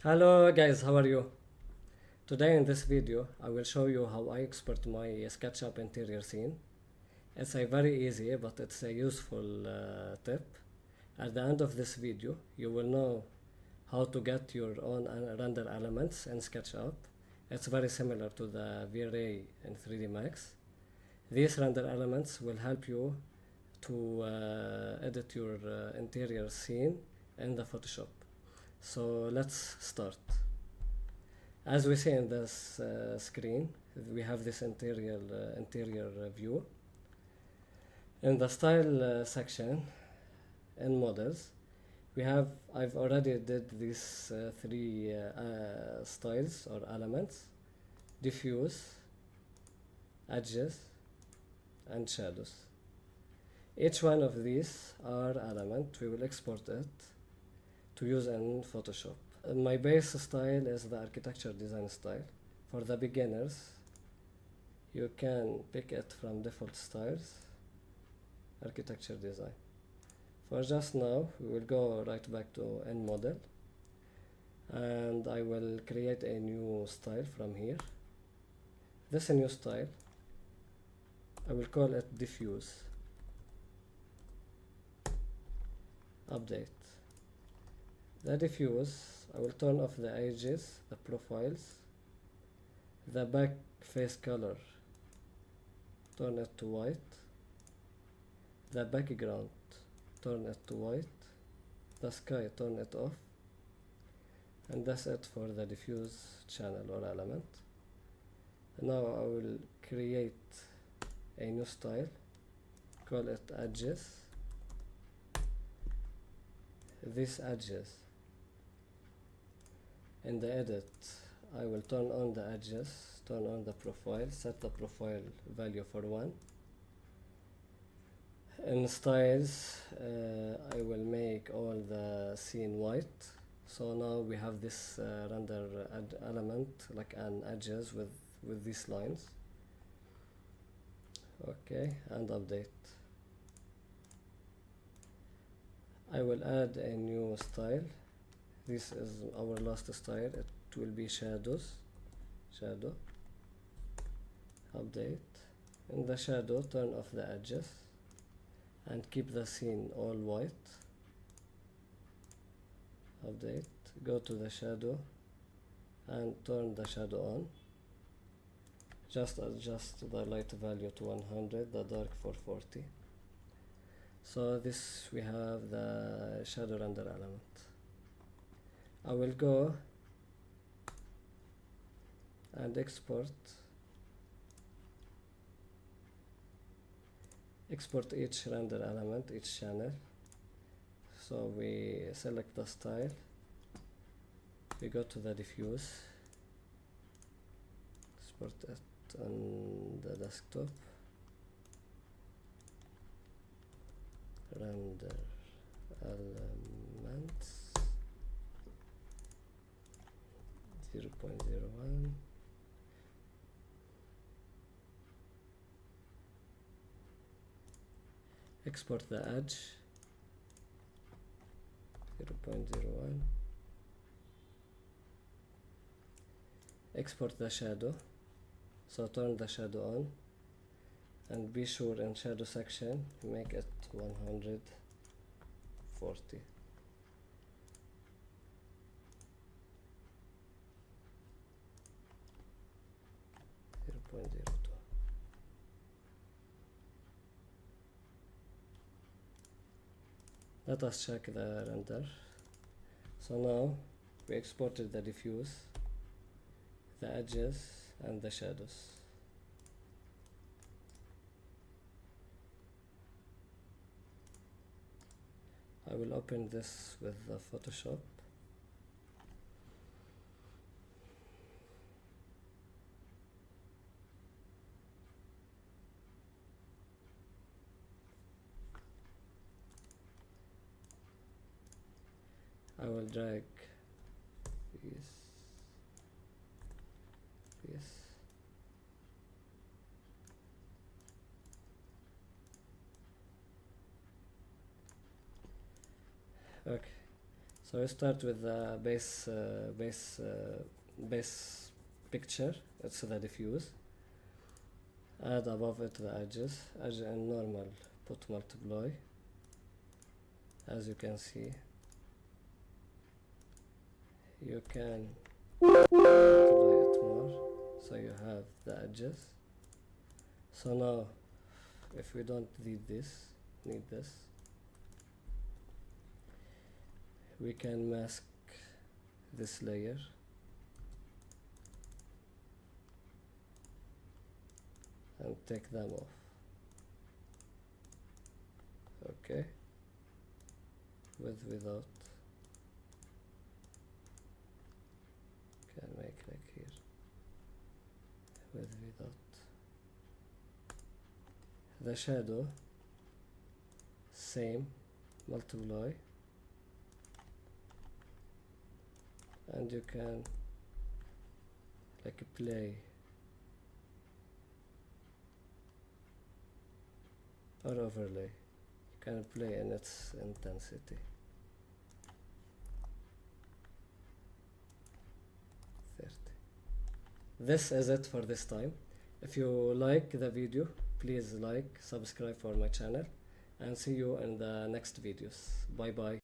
Hello guys, how are you? Today in this video I will show you how I export my SketchUp interior scene. It's a very easy but it's a useful tip. At the end of this video you will know how to get your own render elements in SketchUp. It's very similar to the V-Ray in 3D Max. These render elements will help you to edit your interior scene in the Photoshop. So let's start. As we see in this screen, we have this interior view. In the style section, in models, I've already did these three styles or elements: diffuse, edges, and shadows. Each one of these are element. We will export it to use in Photoshop. My base style is the architecture design style. For the beginners, you can pick it from default styles, architecture design. For just now, we will go right back to end model, and I will create a new style from here. This new style, I will call it diffuse. Update. The diffuse, I will turn off the edges, the profiles, the back face color, turn it to white, the background, turn it to white, the sky, turn it off, and that's it for the diffuse channel or element. Now I will create a new style, call it edges. These edges, in the edit, I will turn on the edges, turn on the profile, set the profile value for 1. In styles, I will make all the scene white. So now we have this render element like an edges with these lines. Okay, and update. I will add a new style. This is our last style. It will be shadows. Shadow. Update. In the shadow, turn off the edges and keep the scene all white. Update. Go to the shadow and turn the shadow on. Just adjust the light value to 100, the dark for 40. So this we have the shadow render element. I will go and export each render element, each channel. So we select the style, we go to the diffuse, export it on the desktop, render elements 0.01, export the edge 0.01, export the shadow, so turn the shadow on and be sure in shadow section make it 140. 0.02. Let us check the render. So now we exported the diffuse, the edges, and the shadows. I will open this with the Photoshop. I will drag this. Okay, So you start with the base picture. It's the diffuse. Add above it the edges, edge and normal, put multiply. As you can see, you can multiply it more, so you have the edges. So now, if we don't need this, we can mask this layer. And take them off. Okay. Without. Can make like here. Without. The shadow. Same. Multiply. And you can like play. Or overlay. You can play in its intensity. 30. This is it for this time. If you like the video, please like, subscribe for my channel, and see you in the next videos. Bye bye.